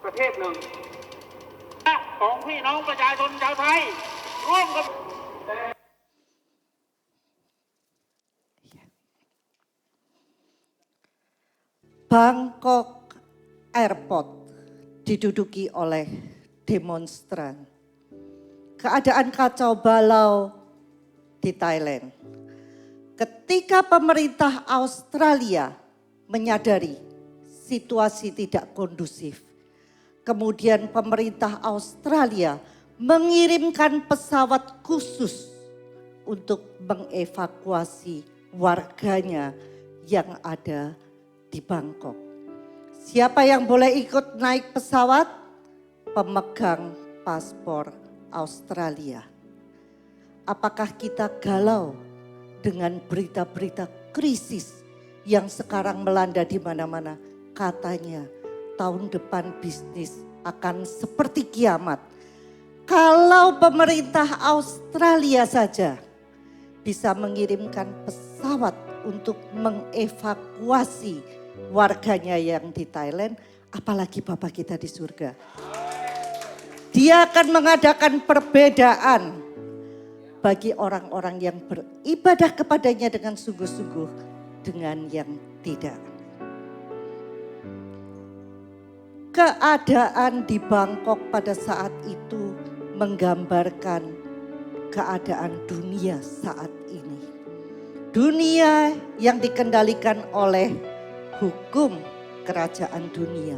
ประเทศหนึ่งของพี่น้องประชาชนชาวไทยร่วมกับ Bangkok Airport diduduki oleh demonstran. Keadaan kacau balau di Thailand. Ketika pemerintah Australia menyadari situasi tidak kondusif, kemudian pemerintah Australia mengirimkan pesawat khusus untuk mengevakuasi warganya yang ada di Bangkok. Siapa yang boleh ikut naik pesawat? Pemegang paspor Australia. Apakah kita galau dengan berita-berita krisis yang sekarang melanda di mana-mana? Katanya tahun depan bisnis akan seperti kiamat. Kalau pemerintah Australia saja bisa mengirimkan pesawat untuk mengevakuasi warganya yang di Thailand, apalagi Bapa kita di surga. Dia akan mengadakan perbedaan bagi orang-orang yang beribadah kepadanya dengan sungguh-sungguh dengan yang tidak. Keadaan di Bangkok pada saat itu menggambarkan keadaan dunia saat ini. Dunia yang dikendalikan oleh hukum kerajaan dunia.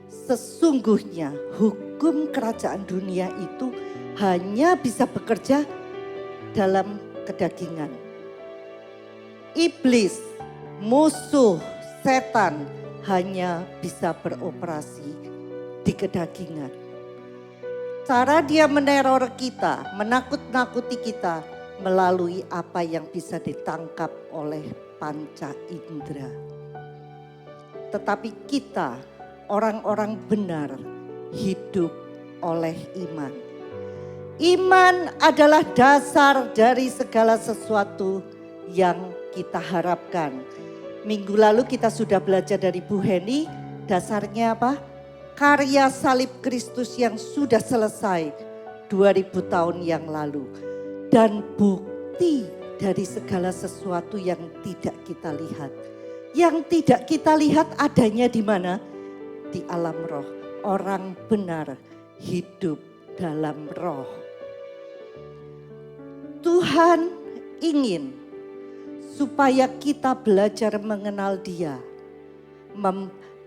Sesungguhnya hukum kerajaan dunia itu hanya bisa bekerja dalam kedagingan. Iblis, musuh, setan hanya bisa beroperasi di kedagingan. Cara dia meneror kita, menakut-nakuti kita melalui apa yang bisa ditangkap oleh panca indera. Tetapi kita, orang-orang benar, hidup oleh iman. Iman adalah dasar dari segala sesuatu yang kita harapkan. Minggu lalu kita sudah belajar dari Bu Heni, dasarnya apa? Karya salib Kristus yang sudah selesai 2000 tahun yang lalu. Dan bukti dari segala sesuatu yang tidak kita lihat. Yang tidak kita lihat adanya di mana? Di alam roh. Orang benar hidup dalam roh. Tuhan ingin supaya kita belajar mengenal Dia.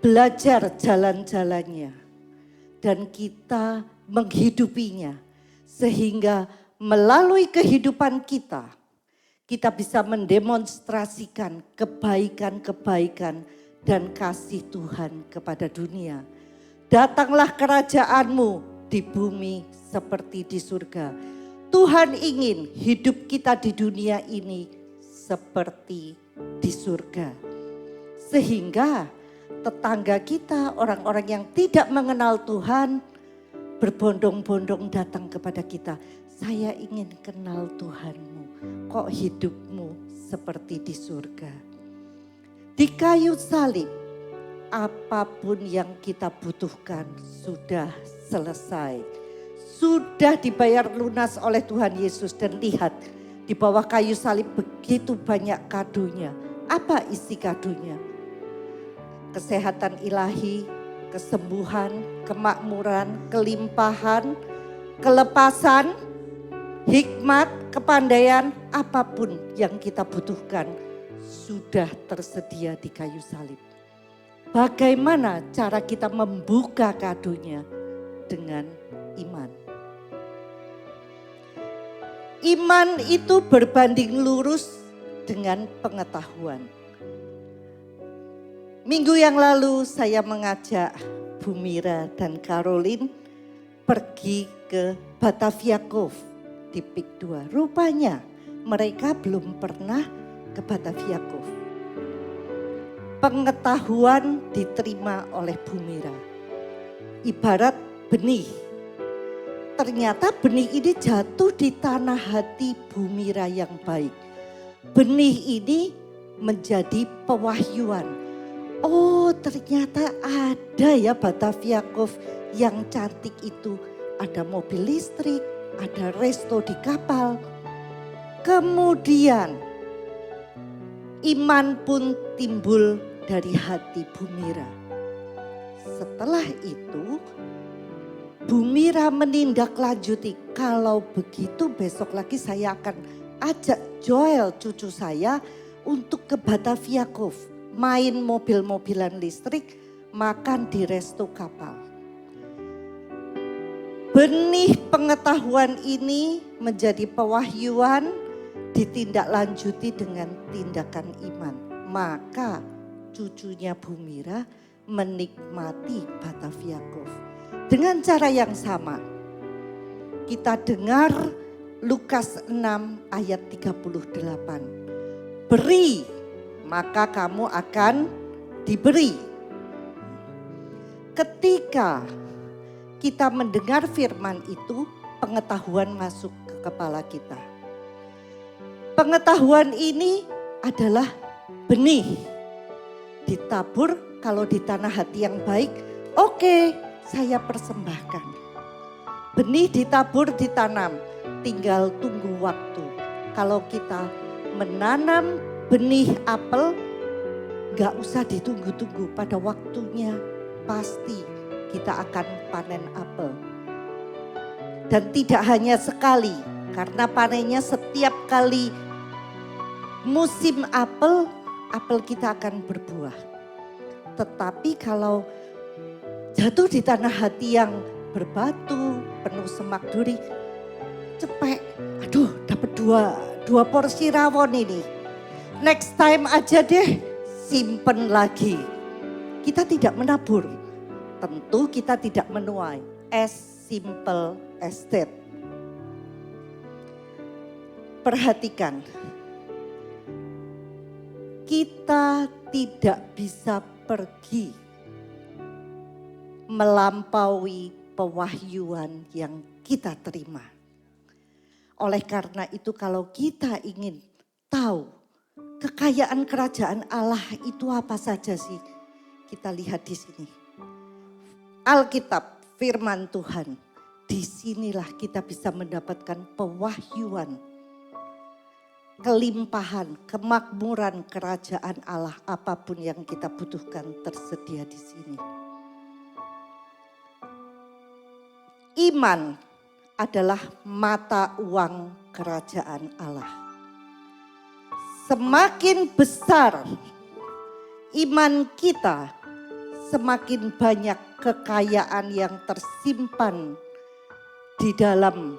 Belajar jalan-jalannya. Dan kita menghidupinya. Sehingga melalui kehidupan kita, kita bisa mendemonstrasikan kebaikan-kebaikan dan kasih Tuhan kepada dunia. Datanglah kerajaanmu di bumi seperti di surga. Tuhan ingin hidup kita di dunia ini seperti di surga. Sehingga tetangga kita, orang-orang yang tidak mengenal Tuhan, berbondong-bondong datang kepada kita. Saya ingin kenal Tuhanmu, kok hidupmu seperti di surga. Di kayu salib, apapun yang kita butuhkan sudah selesai. Sudah dibayar lunas oleh Tuhan Yesus dan lihat di bawah kayu salib begitu banyak kadonya. Apa isi kadonya? Kesehatan ilahi, kesembuhan, kemakmuran, kelimpahan, kelepasan, hikmat, kepandaian, apapun yang kita butuhkan sudah tersedia di kayu salib. Bagaimana cara kita membuka kadonya? Dengan iman. Iman itu berbanding lurus dengan pengetahuan. Minggu yang lalu saya mengajak Bu Mira dan Caroline pergi ke Batavia Cove di Pik 2. Rupanya mereka belum pernah ke Batavia Cove. Pengetahuan diterima oleh Bu Mira. Ibarat benih. Ternyata benih ini jatuh di tanah hati Bu Mira yang baik. Benih ini menjadi pewahyuan. Oh, ternyata ada ya Batavia Cove yang cantik itu. Ada mobil listrik, ada resto di kapal. Kemudian iman pun timbul dari hati Bu Mira. Setelah itu Bu Mira menindaklanjuti, kalau begitu besok lagi saya akan ajak Joel cucu saya untuk ke Batavia Cove. Main mobil-mobilan listrik, makan di resto kapal. Benih pengetahuan ini menjadi pewahyuan, ditindaklanjuti dengan tindakan iman. Maka cucunya Bu Mira menikmati Batavia Cove. Dengan cara yang sama, kita dengar Lukas 6 ayat 38. Beri, maka kamu akan diberi. Ketika kita mendengar firman itu, pengetahuan masuk ke kepala kita. Pengetahuan ini adalah benih. Ditabur kalau di tanah hati yang baik, oke, saya persembahkan. Benih ditabur, ditanam, tinggal tunggu waktu. Kalau kita menanam benih apel, gak usah ditunggu-tunggu, pada waktunya pasti kita akan panen apel. Dan tidak hanya sekali, karena panennya setiap kali musim apel, apel kita akan berbuah. Tetapi kalau jatuh di tanah hati yang berbatu, penuh semak duri, cepek, aduh dapat dua porsi rawon ini. Next time aja deh, simpen lagi. Kita tidak menabur, tentu kita tidak menuai. As simple as that. Perhatikan, kita tidak bisa pergi melampaui pewahyuan yang kita terima. Oleh karena itu, kalau kita ingin tahu kekayaan kerajaan Allah itu apa saja sih? Kita lihat di sini. Alkitab, firman Tuhan. Disinilah kita bisa mendapatkan pewahyuan, kelimpahan, kemakmuran kerajaan Allah, apapun yang kita butuhkan tersedia di sini. Iman adalah mata uang kerajaan Allah. Semakin besar iman kita, semakin banyak kekayaan yang tersimpan di dalam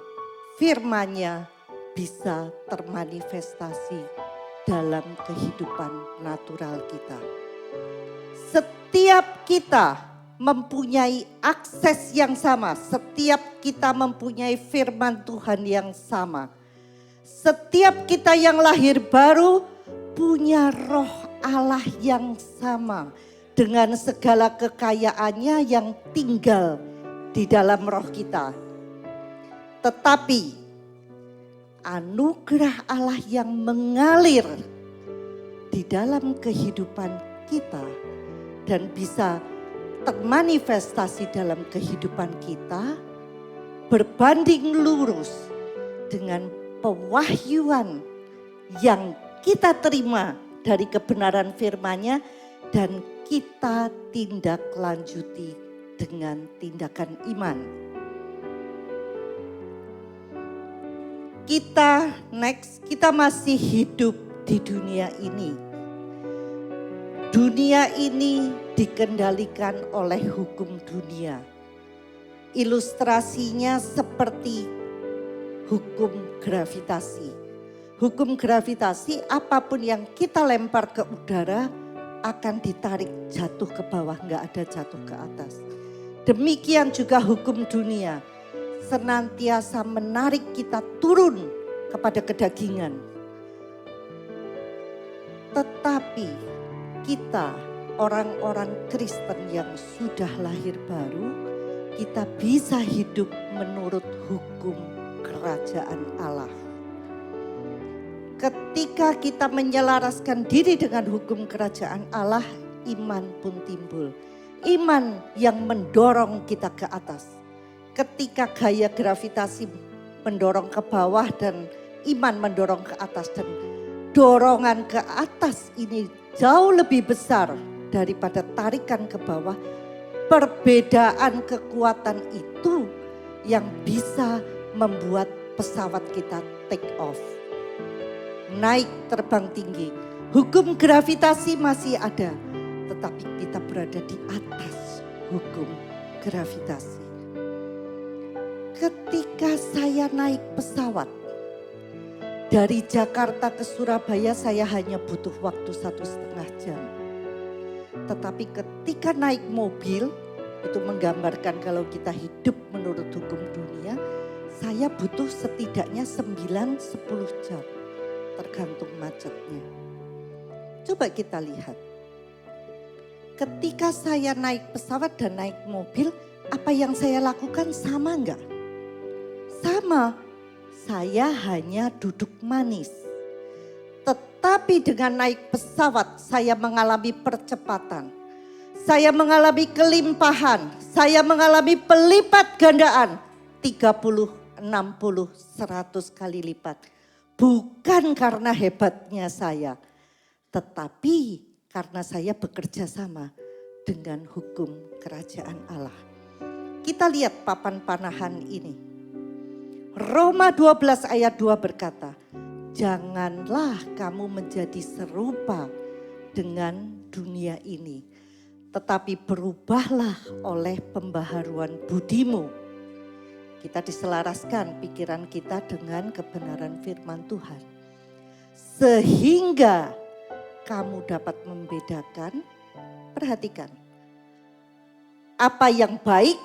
firman-Nya bisa termanifestasi dalam kehidupan natural kita. Setiap kita mempunyai akses yang sama, setiap kita mempunyai firman Tuhan yang sama. Setiap kita yang lahir baru punya roh Allah yang sama dengan segala kekayaannya yang tinggal di dalam roh kita. Tetapi anugerah Allah yang mengalir di dalam kehidupan kita dan bisa termanifestasi dalam kehidupan kita berbanding lurus dengan pewahyuan yang kita terima dari kebenaran firman-Nya dan kita tindak lanjuti dengan tindakan iman. Kita masih hidup di dunia ini. Dunia ini dikendalikan oleh hukum dunia. Ilustrasinya seperti hukum gravitasi. Hukum gravitasi, apapun yang kita lempar ke udara akan ditarik jatuh ke bawah, nggak ada jatuh ke atas. Demikian juga hukum dunia, senantiasa menarik kita turun kepada kedagingan. Tetapi kita, orang-orang Kristen yang sudah lahir baru, kita bisa hidup menurut hukum kerajaan Allah. Ketika kita menyelaraskan diri dengan hukum kerajaan Allah, iman pun timbul. Iman yang mendorong kita ke atas. Ketika gaya gravitasi mendorong ke bawah dan iman mendorong ke atas, dan dorongan ke atas ini jauh lebih besar daripada tarikan ke bawah, perbedaan kekuatan itu yang bisa membuat pesawat kita take off, naik terbang tinggi. Hukum gravitasi masih ada, tetapi kita berada di atas hukum gravitasi. Ketika saya naik pesawat dari Jakarta ke Surabaya, saya hanya butuh waktu 1,5 jam. Tetapi ketika naik mobil, itu menggambarkan kalau kita hidup menurut hukum dunia, saya butuh setidaknya 9-10 jam, tergantung macetnya. Coba kita lihat. Ketika saya naik pesawat dan naik mobil, apa yang saya lakukan sama enggak? Sama, saya hanya duduk manis. Tetapi dengan naik pesawat saya mengalami percepatan. Saya mengalami kelimpahan, saya mengalami pelipat gandaan 30, 60, 100 kali lipat. Bukan karena hebatnya saya, tetapi karena saya bekerja sama dengan hukum kerajaan Allah. Kita lihat papan panahan ini. Roma 12 ayat 2 berkata, janganlah kamu menjadi serupa dengan dunia ini, tetapi berubahlah oleh pembaharuan budimu. Kita diselaraskan pikiran kita dengan kebenaran firman Tuhan. Sehingga kamu dapat membedakan, perhatikan, apa yang baik,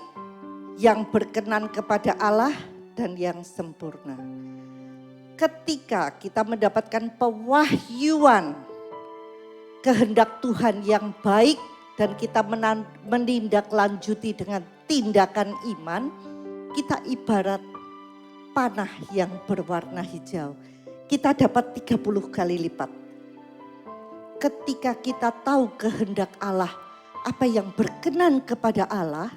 yang berkenan kepada Allah, dan yang sempurna. Ketika kita mendapatkan pewahyuan kehendak Tuhan yang baik dan kita menindaklanjuti dengan tindakan iman, kita ibarat panah yang berwarna hijau. Kita dapat 30 kali lipat. Ketika kita tahu kehendak Allah, apa yang berkenan kepada Allah,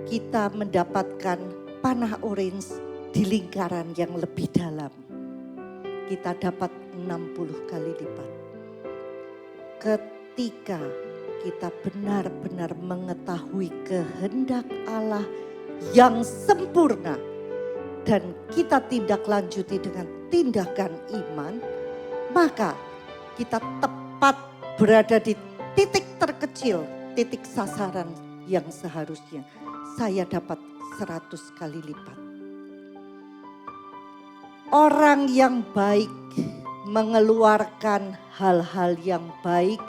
kita mendapatkan panah orange di lingkaran yang lebih dalam. Kita dapat 60 kali lipat. Ketika kita benar-benar mengetahui kehendak Allah yang sempurna dan kita tindak lanjuti dengan tindakan iman, maka kita tepat berada di titik terkecil, titik sasaran yang seharusnya saya dapat 100 kali lipat. Orang yang baik mengeluarkan hal-hal yang baik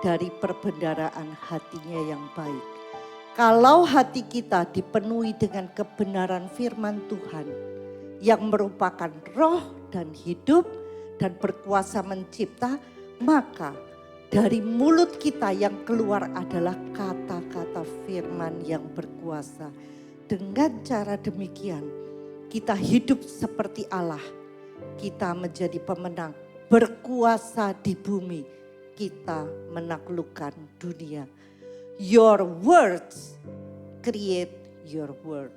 dari perbendaharaan hatinya yang baik. Kalau hati kita dipenuhi dengan kebenaran firman Tuhan yang merupakan roh dan hidup dan berkuasa mencipta, maka dari mulut kita yang keluar adalah kata-kata firman yang berkuasa. Dengan cara demikian kita hidup seperti Allah. Kita menjadi pemenang, berkuasa di bumi. Kita menaklukkan dunia. Your words create your world.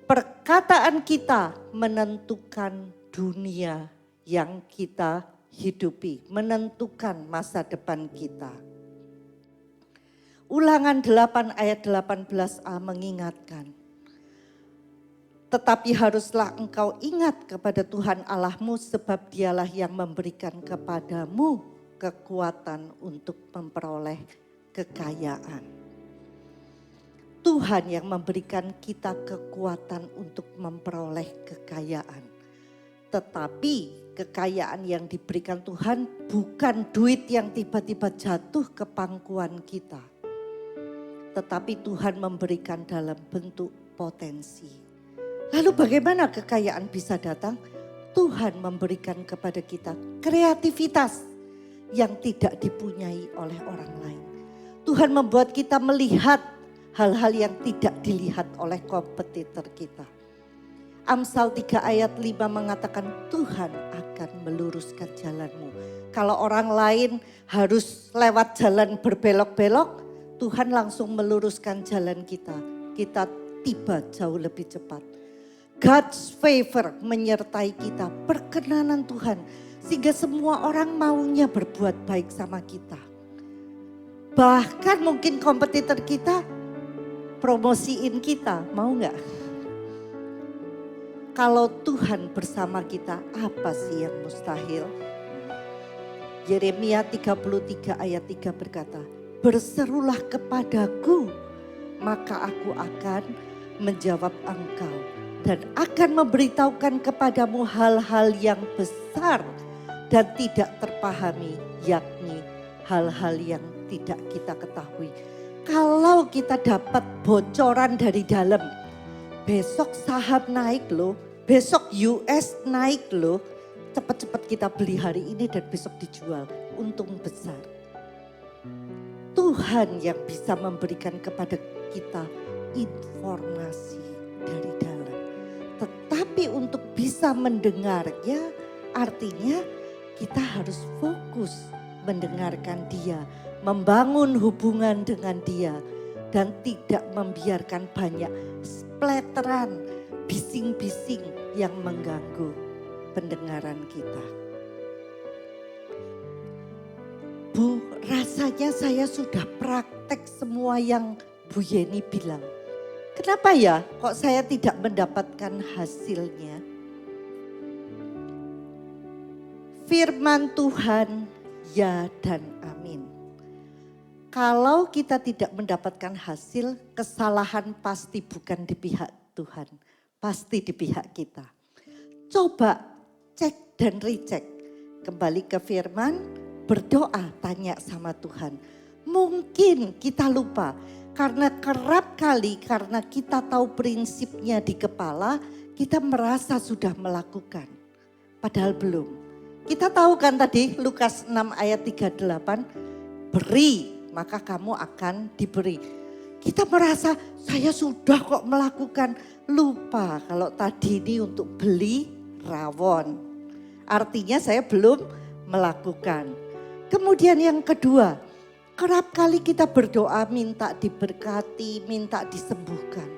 Perkataan kita menentukan dunia yang kita hidupi, menentukan masa depan kita. Ulangan 8 ayat 18a mengingatkan. Tetapi haruslah engkau ingat kepada Tuhan Allahmu, sebab dialah yang memberikan kepadamu kekuatan untuk memperoleh kekayaan. Tuhan yang memberikan kita kekuatan untuk memperoleh kekayaan. Tetapi kekayaan yang diberikan Tuhan bukan duit yang tiba-tiba jatuh ke pangkuan kita. Tetapi Tuhan memberikan dalam bentuk potensi. Lalu bagaimana kekayaan bisa datang? Tuhan memberikan kepada kita kreativitas yang tidak dipunyai oleh orang lain. Tuhan membuat kita melihat hal-hal yang tidak dilihat oleh kompetitor kita. Amsal 3 ayat 5 mengatakan Tuhan akan meluruskan jalanmu Kalau orang lain harus lewat jalan berbelok-belok, Tuhan langsung meluruskan jalan kita. Kita tiba jauh lebih cepat. God's favor menyertai kita, perkenanan Tuhan. Sehingga semua orang maunya berbuat baik sama kita. Bahkan mungkin kompetitor kita promosiin kita, mau gak? Kalau Tuhan bersama kita, apa sih yang mustahil? Yeremia 33 ayat 3 berkata, berserulah kepadaku, maka aku akan menjawab engkau dan akan memberitahukan kepadamu hal-hal yang besar dan tidak terpahami, yakni hal-hal yang tidak kita ketahui. Kalau kita dapat bocoran dari dalam, besok saham naik loh, besok US naik loh, cepat-cepat kita beli hari ini dan besok dijual, untung besar. Tuhan yang bisa memberikan kepada kita informasi dari dalam. Tetapi untuk bisa mendengarnya, artinya kita harus fokus mendengarkan dia, membangun hubungan dengan dia, dan tidak membiarkan banyak splatteran, bising-bising yang mengganggu pendengaran kita. Bu, rasanya saya sudah praktek semua yang Bu Yeni bilang. Kenapa ya kok saya tidak mendapatkan hasilnya? Firman Tuhan, ya dan amin. Kalau kita tidak mendapatkan hasil, kesalahan pasti bukan di pihak Tuhan, pasti di pihak kita. Coba cek dan recheck, kembali ke firman, berdoa, tanya sama Tuhan. Mungkin kita lupa, karena kerap kali karena kita tahu prinsipnya di kepala, kita merasa sudah melakukan, padahal belum. Kita tahu kan tadi Lukas 6 ayat 38, beri maka kamu akan diberi. Kita merasa saya sudah kok melakukan, lupa kalau tadi ini untuk beli rawon. Artinya saya belum melakukan. Kemudian yang kedua, kerap kali kita berdoa minta diberkati, minta disembuhkan.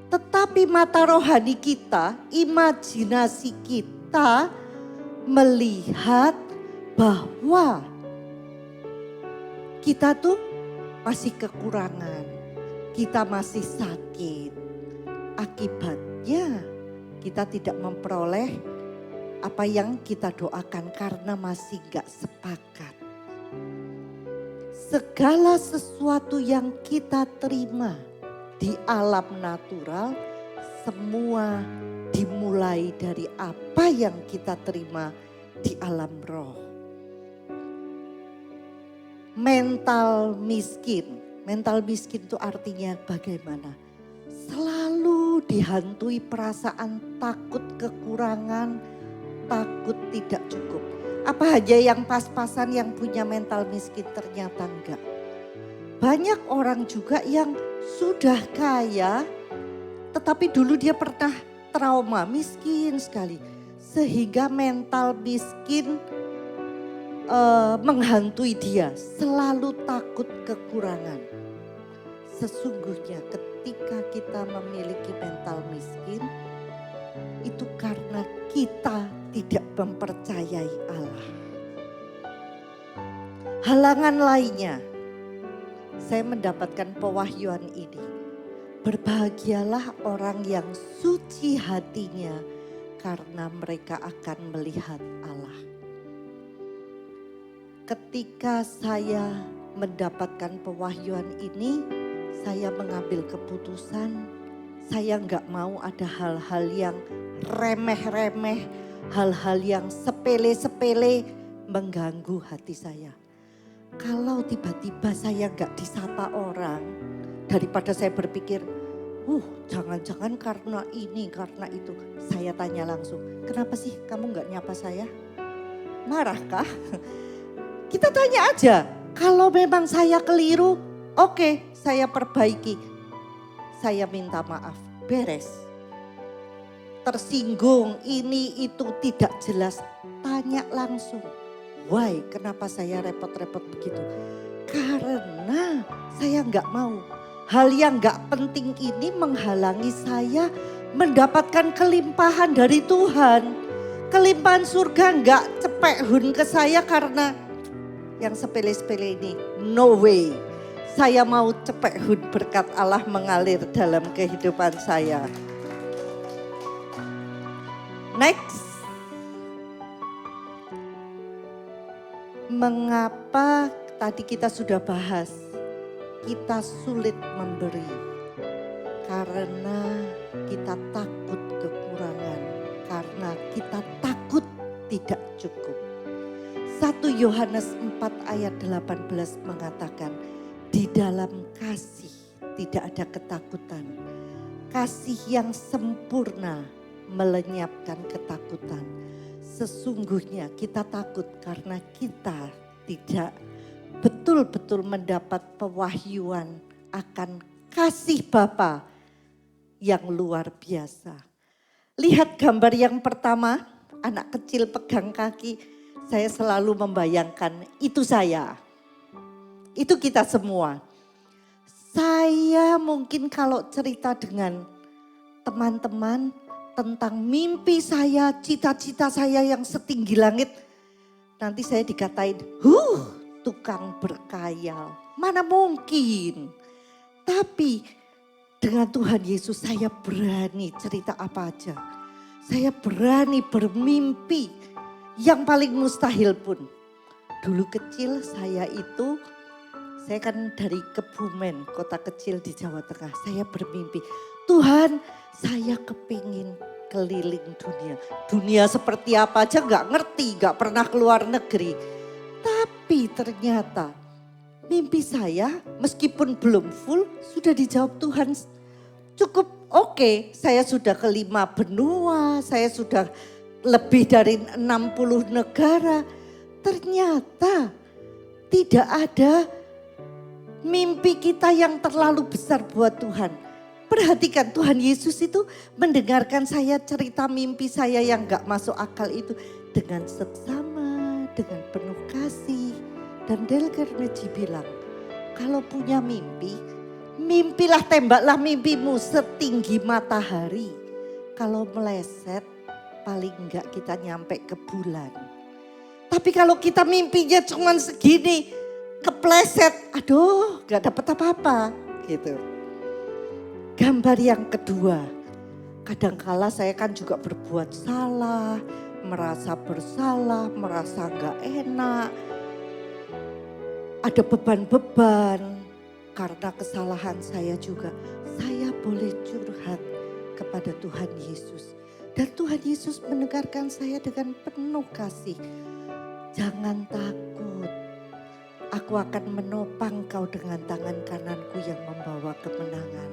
Tetapi mata rohani kita, imajinasi kita melihat bahwa kita tuh masih kekurangan, kita masih sakit. Akibatnya kita tidak memperoleh apa yang kita doakan karena masih gak sepakat. Segala sesuatu yang kita terima di alam natural, semua dimulai dari apa yang kita terima di alam roh. Mental miskin itu artinya bagaimana? Selalu dihantui perasaan takut kekurangan, takut tidak cukup. Apa aja yang pas-pasan yang punya mental miskin? Ternyata enggak. Banyak orang juga yang sudah kaya, tetapi dulu dia pernah trauma, miskin sekali. Sehingga mental miskin menghantui dia, selalu takut kekurangan. Sesungguhnya ketika kita memiliki mental miskin, itu karena kita tidak mempercayai Allah. Halangan lainnya, saya mendapatkan pewahyuan ini. Berbahagialah orang yang suci hatinya karena mereka akan melihat Allah. Ketika saya mendapatkan pewahyuan ini, saya mengambil keputusan, saya nggak mau ada hal-hal yang remeh-remeh, hal-hal yang sepele-sepele mengganggu hati saya. Kalau tiba-tiba saya nggak disapa orang, daripada saya berpikir, jangan-jangan karena ini, karena itu. Saya tanya langsung, kenapa sih kamu nggak nyapa saya? Marahkah? Kita tanya aja, kalau memang saya keliru, oke, saya perbaiki. Saya minta maaf, beres. Tersinggung, ini itu tidak jelas, tanya langsung. Why? Kenapa saya repot-repot begitu? Karena saya nggak mau hal yang nggak penting ini menghalangi saya mendapatkan kelimpahan dari Tuhan. Kelimpahan surga nggak cepek hun ke saya karena yang sepele-sepele ini. No way. Saya mau cepek hun berkat Allah mengalir dalam kehidupan saya. Next. Mengapa tadi kita sudah bahas, kita sulit memberi karena kita takut kekurangan, karena kita takut tidak cukup. 1 Yohanes 4 ayat 18 mengatakan, di dalam kasih tidak ada ketakutan. Kasih yang sempurna melenyapkan ketakutan. Sesungguhnya kita takut karena kita tidak betul-betul mendapat pewahyuan akan kasih Bapa yang luar biasa. Lihat gambar yang pertama, anak kecil pegang kaki, saya selalu membayangkan itu saya. Itu kita semua. Saya mungkin kalau cerita dengan teman-teman tentang mimpi saya, cita-cita saya yang setinggi langit. Nanti saya dikatain, tukang berkhayal. Mana mungkin. Tapi dengan Tuhan Yesus saya berani cerita apa aja. Saya berani bermimpi yang paling mustahil pun. Dulu kecil saya kan dari Kebumen, kota kecil di Jawa Tengah. Saya bermimpi, Tuhan saya kepingin keliling dunia. Dunia seperti apa aja gak ngerti, gak pernah keluar negeri. Tapi ternyata mimpi saya meskipun belum full sudah dijawab Tuhan. Cukup oke, saya sudah ke 5 benua, saya sudah lebih dari 60 negara. Ternyata tidak ada mimpi kita yang terlalu besar buat Tuhan. Perhatikan Tuhan Yesus itu mendengarkan saya cerita mimpi saya yang gak masuk akal itu dengan seksama, dengan penuh kasih. Dan Dale Carnegie bilang, kalau punya mimpi, mimpilah, tembaklah mimpimu setinggi matahari. Kalau meleset, paling enggak kita nyampe ke bulan. Tapi kalau kita mimpinya cuma segini, kepleset, aduh gak dapat apa-apa gitu. Gambar yang kedua, kadangkala saya kan juga berbuat salah, merasa bersalah, merasa gak enak. Ada beban-beban karena kesalahan saya juga. Saya boleh curhat kepada Tuhan Yesus. Dan Tuhan Yesus mendengarkan saya dengan penuh kasih. Jangan takut, aku akan menopang kau dengan tangan kananku yang membawa kemenangan.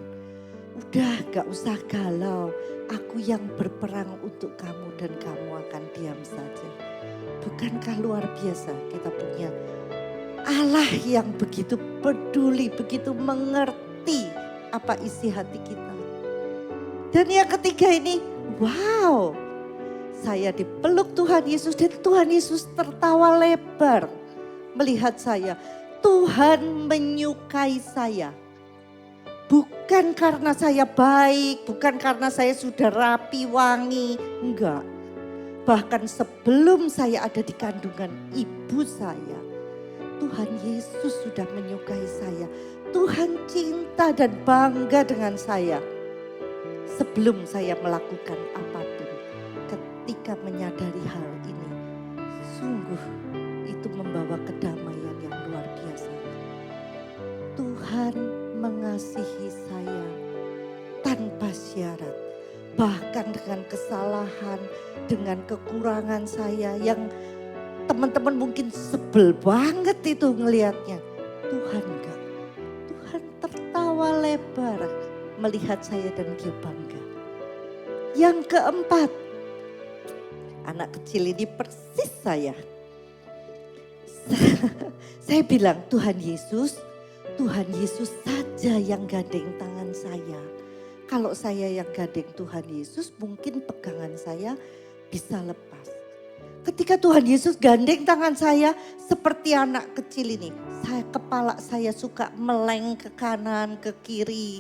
Udah gak usah galau, aku yang berperang untuk kamu dan kamu akan diam saja. Bukankah luar biasa kita punya Allah yang begitu peduli, begitu mengerti apa isi hati kita. Dan yang ketiga ini, wow, saya dipeluk Tuhan Yesus dan Tuhan Yesus tertawa lebar melihat saya. Tuhan menyukai saya. Bukan karena saya baik, bukan karena saya sudah rapi, wangi, enggak. Bahkan sebelum saya ada di kandungan ibu saya, Tuhan Yesus sudah menyukai saya. Tuhan cinta dan bangga dengan saya. Sebelum saya melakukan apapun, ketika menyadari hal ini, sungguh itu membawa kedamaian yang luar biasa. Tuhan mengasihi saya tanpa syarat. Bahkan dengan kesalahan, dengan kekurangan saya yang teman-teman mungkin sebel banget itu ngelihatnya. Tuhan enggak. Tuhan tertawa lebar melihat saya dan dia bangga. Yang keempat, anak kecil ini persis saya. Saya bilang, Tuhan Yesus saja yang gandeng tangan saya. Kalau saya yang gandeng Tuhan Yesus, mungkin pegangan saya bisa lepas. Ketika Tuhan Yesus gandeng tangan saya seperti anak kecil ini. Kepala saya suka meleng ke kanan, ke kiri.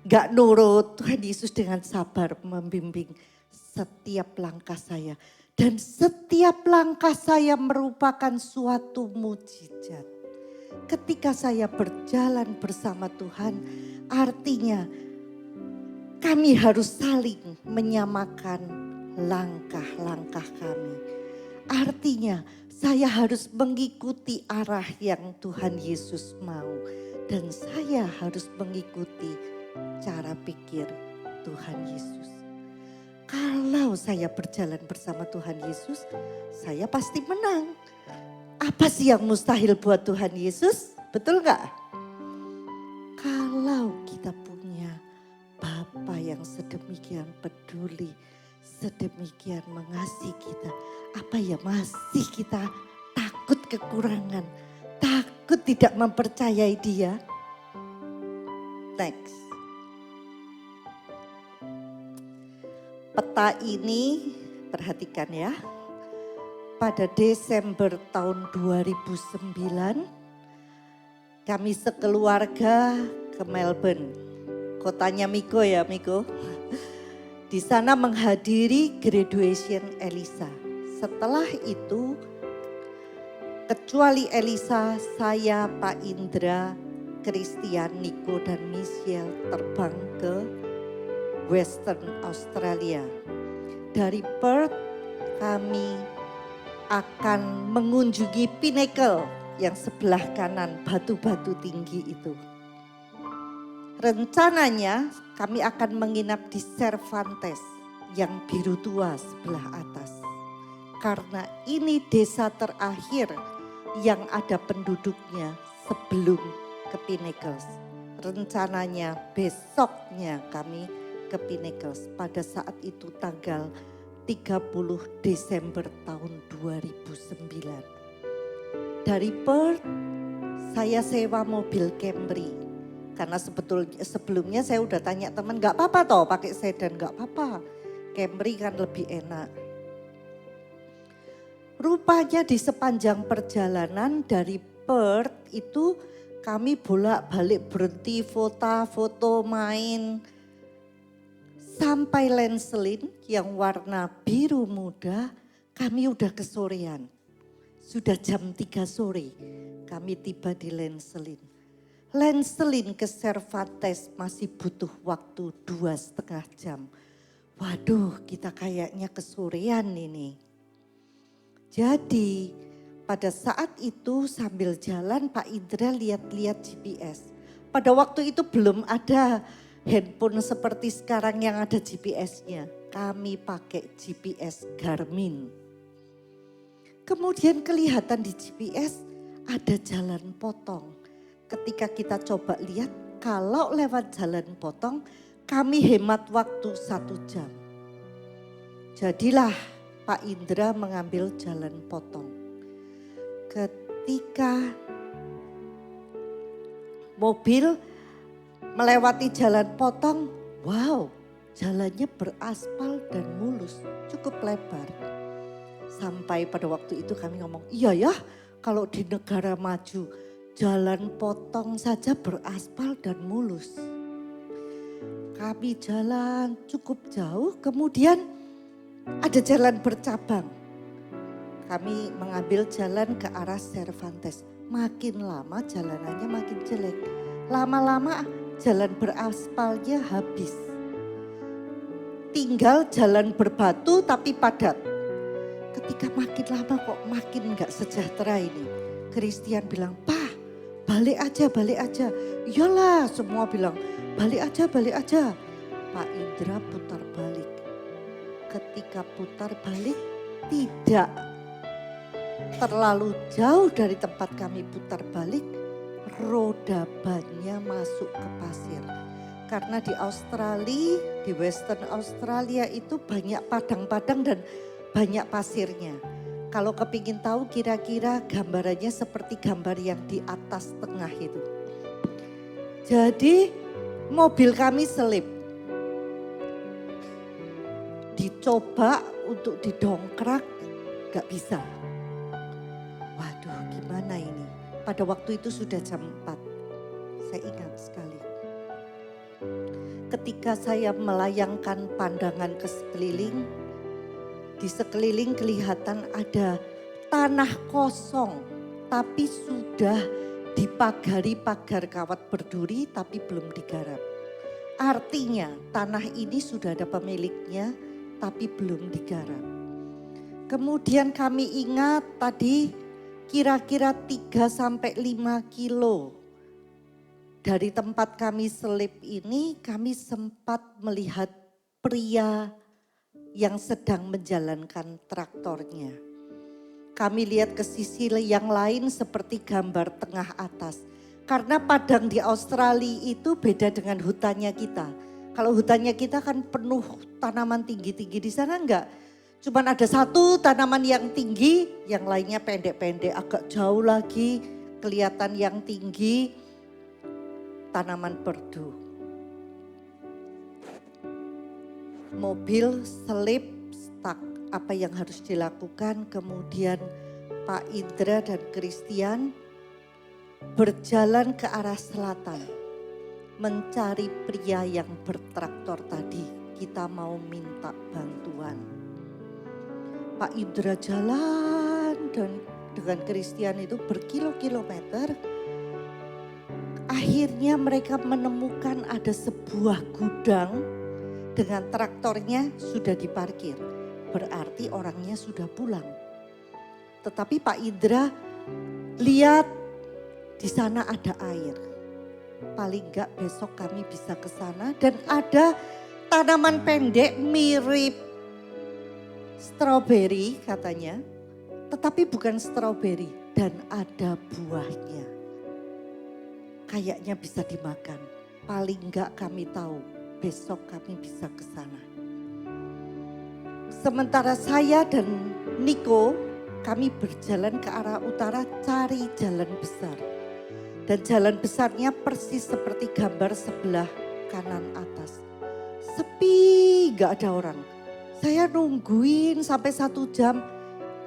Gak nurut. Tuhan Yesus dengan sabar membimbing setiap langkah saya. Dan setiap langkah saya merupakan suatu mujizat. Ketika saya berjalan bersama Tuhan, artinya kami harus saling menyamakan langkah-langkah kami. Artinya saya harus mengikuti arah yang Tuhan Yesus mau. Dan saya harus mengikuti cara pikir Tuhan Yesus. Kalau saya berjalan bersama Tuhan Yesus, saya pasti menang. Apa sih yang mustahil buat Tuhan Yesus? Betul gak? Kalau kita punya Bapa yang sedemikian peduli, sedemikian mengasihi kita, apa ya masih kita takut kekurangan, takut tidak mempercayai Dia? Next. Peta ini perhatikan ya. Pada Desember tahun 2009 kami sekeluarga ke Melbourne. Kotanya Miko ya Miko. Di sana menghadiri graduation Elisa. Setelah itu kecuali Elisa, saya, Pak Indra, Christian, Niko dan Michelle terbang ke Western Australia. Dari Perth kami akan mengunjungi Pinnacle yang sebelah kanan batu-batu tinggi itu. Rencananya kami akan menginap di Cervantes yang biru tua sebelah atas. Karena ini desa terakhir yang ada penduduknya sebelum ke Pinnacle. Rencananya besoknya kami ke Pinnacle pada saat itu tanggal 30 Desember tahun 2009. Dari Perth saya sewa mobil Camry. Karena sebelumnya saya udah tanya teman, gak apa-apa toh pakai sedan, gak apa-apa. Camry kan lebih enak. Rupanya di sepanjang perjalanan dari Perth itu kami bolak-balik berhenti foto main. Sampai Lenselin yang warna biru muda, kami udah kesorean. Sudah jam 3 sore kami tiba di Lenselin. Lenselin ke Cervantes masih butuh waktu 2,5 jam. Waduh, kita kayaknya kesorean ini. Jadi pada saat itu sambil jalan Pak Indra lihat-lihat GPS. Pada waktu itu belum ada handphone seperti sekarang yang ada GPS-nya. Kami pakai GPS Garmin. Kemudian kelihatan di GPS ada jalan potong. Ketika kita coba lihat, kalau lewat jalan potong, kami hemat waktu 1 jam. Jadilah Pak Indra mengambil jalan potong. Ketika mobil melewati jalan potong, wow, jalannya beraspal dan mulus, cukup lebar. Sampai pada waktu itu kami ngomong, iya ya kalau di negara maju jalan potong saja beraspal dan mulus. Kami jalan cukup jauh, kemudian ada jalan bercabang. Kami mengambil jalan ke arah Cervantes. Makin lama jalanannya makin jelek. Lama-lama jalan beraspalnya habis. Tinggal jalan berbatu tapi padat. Ketika makin lama kok makin gak sejahtera ini. Christian bilang, "Pak, balik aja. Iyalah, semua bilang, balik aja. Pak Indra putar balik. Ketika putar balik tidak terlalu jauh dari tempat kami putar balik, roda bannya masuk ke pasir. Karena di Australia, di Western Australia itu banyak padang-padang dan banyak pasirnya. Kalau kepingin tahu kira-kira gambarannya seperti gambar yang di atas tengah itu. Jadi mobil kami selip. Dicoba untuk didongkrak, gak bisa. Waduh, gimana ini? Pada waktu itu sudah jam 4. Saya ingat sekali. Ketika saya melayangkan pandangan ke sekeliling, di sekeliling kelihatan ada tanah kosong, tapi sudah dipagari pagar kawat berduri tapi belum digarap. Artinya tanah ini sudah ada pemiliknya tapi belum digarap. Kemudian kami ingat tadi kira-kira 3-5 kilo dari tempat kami selip ini, kami sempat melihat pria yang sedang menjalankan traktornya. Kami lihat ke sisi yang lain seperti gambar tengah atas. Karena padang di Australia itu beda dengan hutannya kita. Kalau hutannya kita kan penuh tanaman tinggi-tinggi, di sana enggak. Cuman ada satu tanaman yang tinggi, yang lainnya pendek-pendek, agak jauh lagi kelihatan yang tinggi. Tanaman perdu. Mobil selip stuck, apa yang harus dilakukan? Kemudian Pak Indra dan Christian berjalan ke arah selatan, mencari pria yang bertraktor tadi. Kita mau minta bantuan. Pak Indra jalan dan dengan Christian itu berkilo-kilometer. Akhirnya mereka menemukan ada sebuah gudang dengan traktornya sudah diparkir. Berarti orangnya sudah pulang. Tetapi Pak Indra lihat di sana ada air. Paling enggak besok kami bisa ke sana dan ada tanaman pendek mirip stroberi katanya. Tetapi bukan stroberi dan ada buahnya. Kayaknya bisa dimakan. Paling enggak kami tahu besok kami bisa ke sana. Sementara saya dan Niko kami berjalan ke arah utara cari jalan besar. Dan jalan besarnya persis seperti gambar sebelah kanan atas. Sepi, gak ada orang. Saya nungguin sampai 1 jam,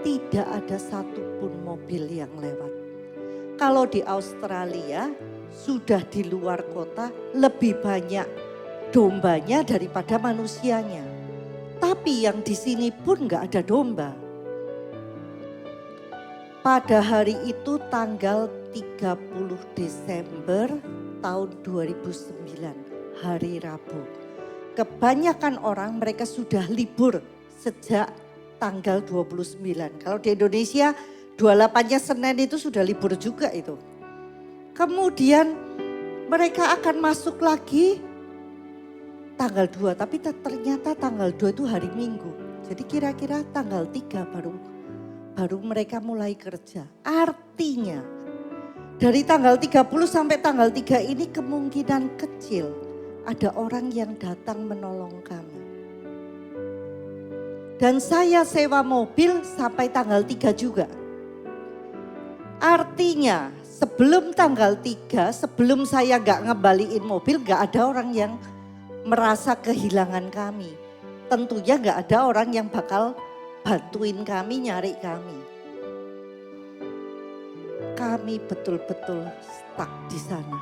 tidak ada satupun mobil yang lewat. Kalau di Australia sudah di luar kota lebih banyak dombanya daripada manusianya. Tapi yang di sini pun gak ada domba. Pada hari itu tanggal 30 Desember tahun 2009, hari Rabu. Kebanyakan orang mereka sudah libur sejak tanggal 29. Kalau di Indonesia 28-nya Senin itu sudah libur juga itu. Kemudian mereka akan masuk lagi tanggal 2. Tapi ternyata tanggal 2 itu hari Minggu. Jadi kira-kira tanggal 3 baru mereka mulai kerja. Artinya dari tanggal 30 sampai tanggal 3 ini kemungkinan kecil ada orang yang datang menolong kami. Dan saya sewa mobil sampai tanggal 3 juga. Artinya sebelum tanggal 3, sebelum saya gak ngembaliin mobil, gak ada orang yang merasa kehilangan kami. Tentunya gak ada orang yang bakal bantuin kami, nyari kami. Kami betul-betul stuck di sana.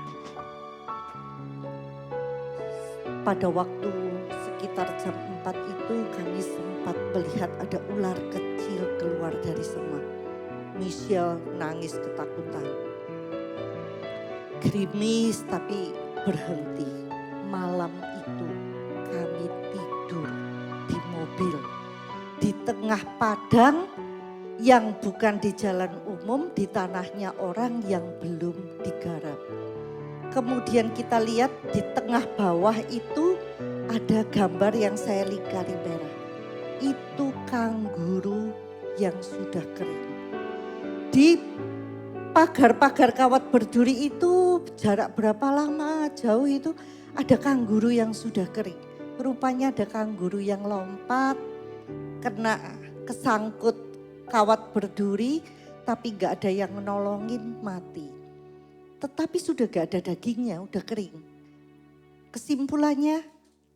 Pada waktu sekitar jam 4 itu kami sempat melihat ada ular kecil keluar dari semak. Michelle nangis ketakutan. Gerimis tapi berhenti. Malam itu kami tidur di mobil. Di tengah padang yang bukan di jalan umum, di tanahnya orang yang belum digarap. Kemudian kita lihat di tengah bawah itu ada gambar yang saya lingkari merah. Itu kanguru yang sudah kering. Di pagar-pagar kawat berduri itu jarak berapa lama jauh itu ada kanguru yang sudah kering. Rupanya ada kanguru yang lompat kena kesangkut kawat berduri tapi gak ada yang menolongin, mati. Tetapi sudah gak ada dagingnya, udah kering. Kesimpulannya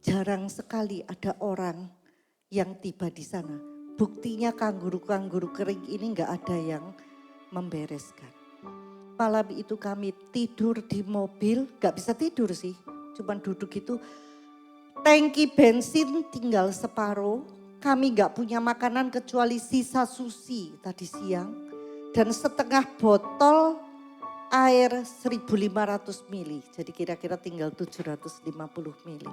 jarang sekali ada orang yang tiba di sana. Buktinya kangguru-kangguru kering ini nggak ada yang membereskan. Malam itu kami tidur di mobil, nggak bisa tidur sih, cuman duduk itu. Tangki bensin tinggal separuh, kami nggak punya makanan kecuali sisa sushi tadi siang. Dan setengah botol air 1500 mili, jadi kira-kira tinggal 750 mili.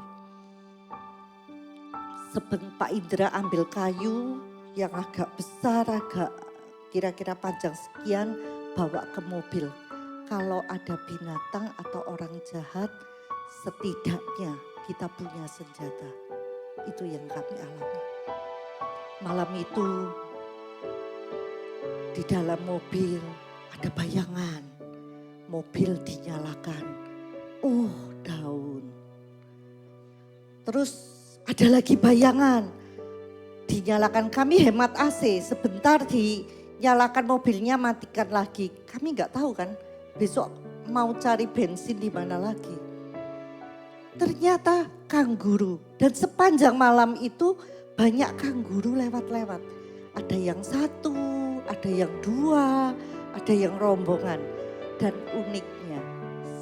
Pak Indra ambil kayu yang agak besar, agak kira-kira panjang sekian, bawa ke mobil. Kalau ada binatang atau orang jahat, setidaknya kita punya senjata. Itu yang kami alami. Malam itu di dalam mobil ada bayangan. Mobil dinyalakan. Oh, daun. Terus ada lagi bayangan. Dinyalakan, kami hemat AC, sebentar dinyalakan mobilnya, matikan lagi. Kami nggak tahu kan besok mau cari bensin di mana lagi. Ternyata kangguru, dan sepanjang malam itu banyak kangguru lewat-lewat. Ada yang satu, ada yang dua, ada yang rombongan. Dan uniknya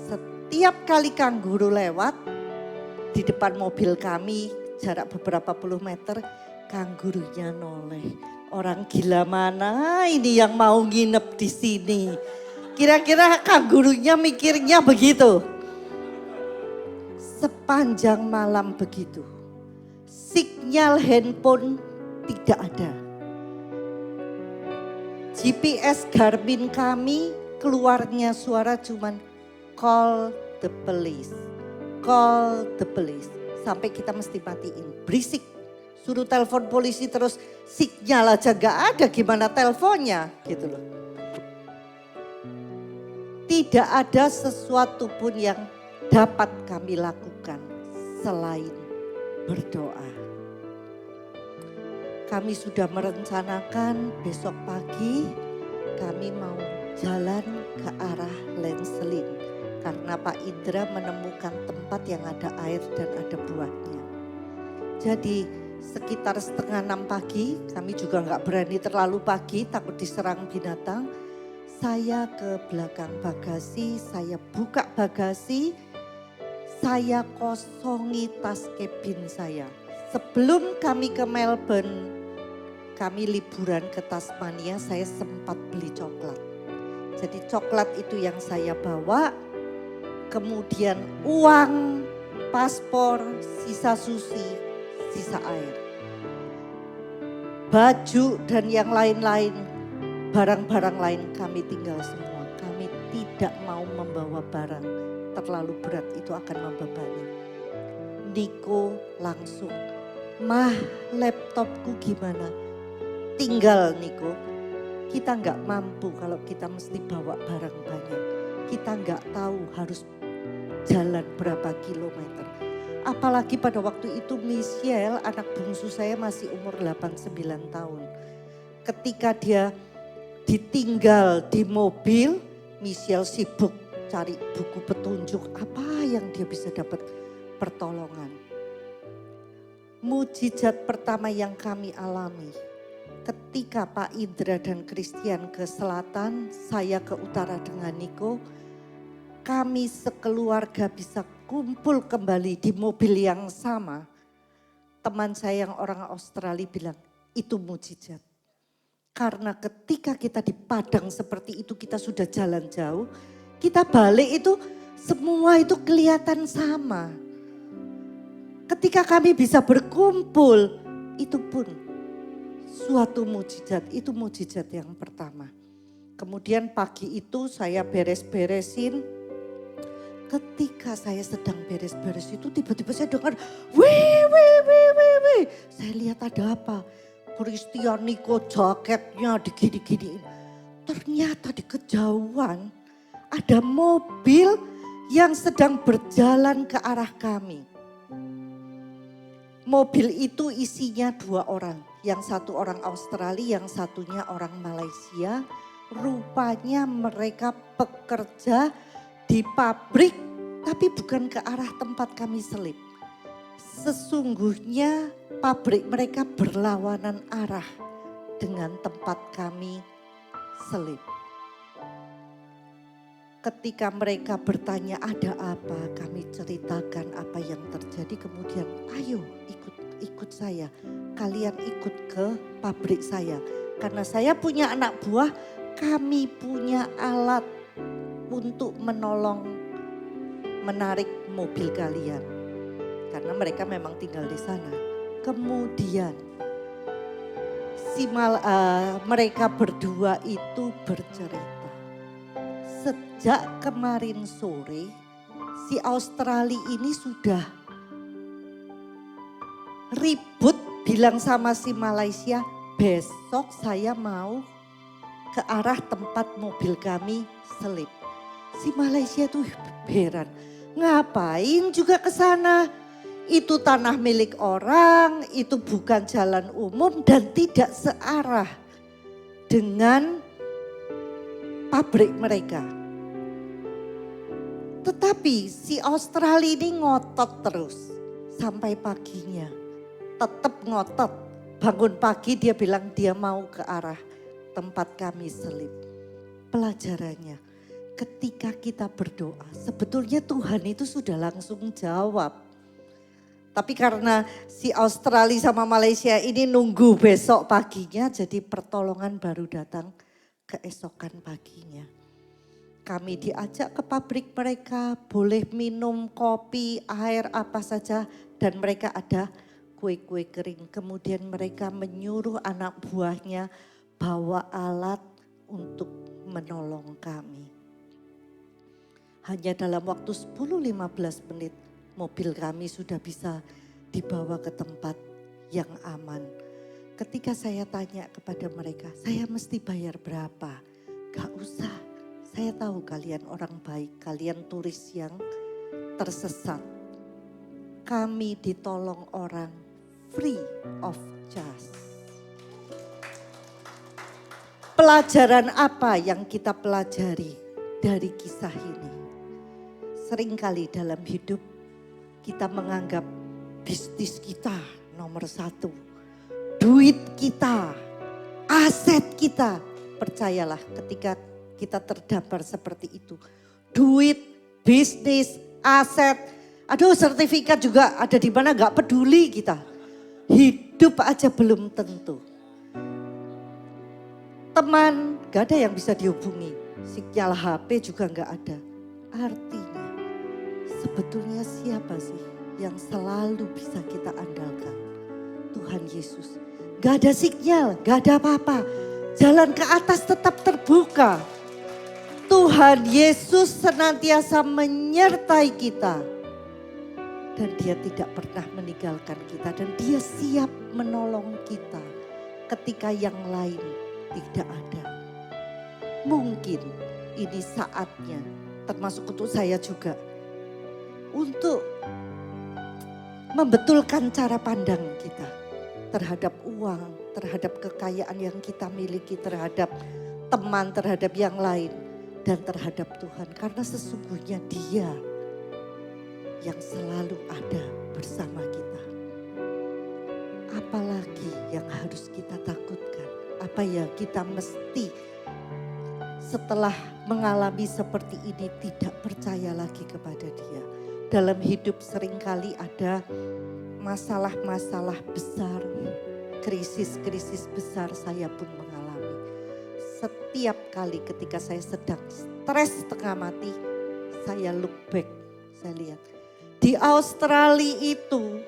setiap kali kangguru lewat di depan mobil kami jarak beberapa puluh meter, kanggurunya noleh. Orang gila mana ini yang mau nginep di sini? Kira-kira kanggurunya mikirnya begitu. Sepanjang malam begitu. Sinyal handphone tidak ada. GPS Garmin kami keluarnya suara cuman call the police. Call the police. Sampai kita mesti matiin. Berisik. Suruh telepon polisi terus sinyal aja gak ada, gimana teleponnya gitu loh. Tidak ada sesuatu pun yang dapat kami lakukan selain berdoa. Kami sudah merencanakan besok pagi kami mau jalan ke arah Lenselin. Karena Pak Indra menemukan tempat yang ada air dan ada buahnya. Jadi sekitar 5:30 pagi, kami juga nggak berani terlalu pagi, takut diserang binatang. Saya ke belakang bagasi, saya buka bagasi, saya kosongi tas kabin saya. Sebelum kami ke Melbourne, kami liburan ke Tasmania, saya sempat beli coklat. Jadi coklat itu yang saya bawa, kemudian uang, paspor, sisa sushi, sisa air. Baju dan yang lain-lain, barang-barang lain kami tinggal semua. Kami tidak mau membawa barang terlalu berat, itu akan membebani. Niko langsung, "Mah, laptopku gimana?" Tinggal Niko, kita nggak mampu kalau kita mesti bawa barang banyak. Kita nggak tahu harus jalan berapa kilometer. Apalagi pada waktu itu Michelle, anak bungsu saya masih umur 8-9 tahun. Ketika dia ditinggal di mobil, Michelle sibuk cari buku petunjuk apa yang dia bisa dapat pertolongan. Mujizat pertama yang kami alami, ketika Pak Indra dan Christian ke selatan, saya ke utara dengan Niko, kami sekeluarga bisa kumpul kembali di mobil yang sama. Teman saya yang orang Australia bilang, itu mujizat. Karena ketika kita di padang seperti itu, kita sudah jalan jauh, kita balik itu semua itu kelihatan sama. Ketika kami bisa berkumpul, itu pun suatu mujizat, itu mujizat yang pertama. Kemudian pagi itu saya beres-beresin. Ketika saya sedang beres-beres itu tiba-tiba saya dengar wih. Saya lihat ada apa? Christian Niko jaketnya digini-giniin. Ternyata di kejauhan ada mobil yang sedang berjalan ke arah kami. Mobil itu isinya 2 orang. Yang satu orang Australia, yang satunya orang Malaysia. Rupanya mereka pekerja di pabrik, tapi bukan ke arah tempat kami selip. Sesungguhnya pabrik mereka berlawanan arah dengan tempat kami selip. Ketika mereka bertanya ada apa, kami ceritakan apa yang terjadi. Kemudian ayo ikut saya, kalian ikut ke pabrik saya. Karena saya punya anak buah, kami punya alat untuk menolong menarik mobil kalian. Karena mereka memang tinggal di sana. Kemudian mereka berdua itu bercerita. Sejak kemarin sore, si Australia ini sudah ribut bilang sama si Malaysia, besok saya mau ke arah tempat mobil kami selip. Si Malaysia tuh heran, ngapain juga ke sana? Itu tanah milik orang, itu bukan jalan umum dan tidak searah dengan pabrik mereka. Tetapi si Australia ini ngotot terus sampai paginya. Tetap ngotot. Bangun pagi dia bilang dia mau ke arah tempat kami selip. Pelajarannya, ketika kita berdoa, sebetulnya Tuhan itu sudah langsung jawab. Tapi karena si Australia sama Malaysia ini nunggu besok paginya, jadi pertolongan baru datang keesokan paginya. Kami diajak ke pabrik mereka, boleh minum kopi, air apa saja, dan mereka ada kue-kue kering. Kemudian mereka menyuruh anak buahnya bawa alat untuk menolong kami. Hanya dalam waktu 10-15 menit mobil kami sudah bisa dibawa ke tempat yang aman. Ketika saya tanya kepada mereka, saya mesti bayar berapa? Gak usah, saya tahu kalian orang baik, kalian turis yang tersesat. Kami ditolong orang free of charge. Pelajaran apa yang kita pelajari dari kisah ini? Seringkali dalam hidup kita menganggap bisnis kita nomor satu. Duit kita, aset kita. Percayalah ketika kita terdampar seperti itu. Duit, bisnis, aset. Aduh sertifikat juga ada di mana gak peduli kita. Hidup aja belum tentu. Teman gak ada yang bisa dihubungi. Sinyal HP juga gak ada. Artinya sebetulnya siapa sih yang selalu bisa kita andalkan? Tuhan Yesus. Gak ada sinyal, gak ada apa-apa. Jalan ke atas tetap terbuka. Tuhan Yesus senantiasa menyertai kita. Dan dia tidak pernah meninggalkan kita. Dan dia siap menolong kita ketika yang lain tidak ada. Mungkin ini saatnya, termasuk untuk saya juga, untuk membetulkan cara pandang kita terhadap uang, terhadap kekayaan yang kita miliki, terhadap teman, terhadap yang lain, dan terhadap Tuhan. Karena sesungguhnya Dia yang selalu ada bersama kita. Apalagi yang harus kita takutkan? Apa ya kita mesti setelah mengalami seperti ini tidak percaya lagi kepada Dia? Dalam hidup seringkali ada masalah-masalah besar, krisis-krisis besar saya pun mengalami. Setiap kali ketika saya sedang stres setengah mati, saya look back, saya lihat. Di Australia itu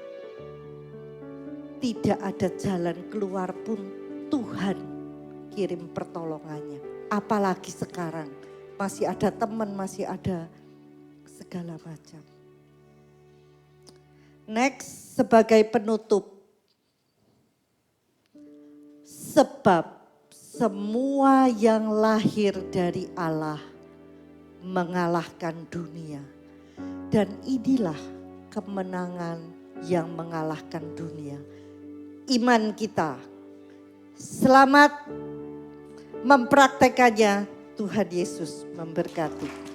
tidak ada jalan keluar pun Tuhan kirim pertolongannya. Apalagi sekarang masih ada teman, masih ada segala macam. Next, sebagai penutup. Sebab semua yang lahir dari Allah mengalahkan dunia. Dan inilah kemenangan yang mengalahkan dunia. Iman kita. Selamat mempraktekannya. Tuhan Yesus memberkati.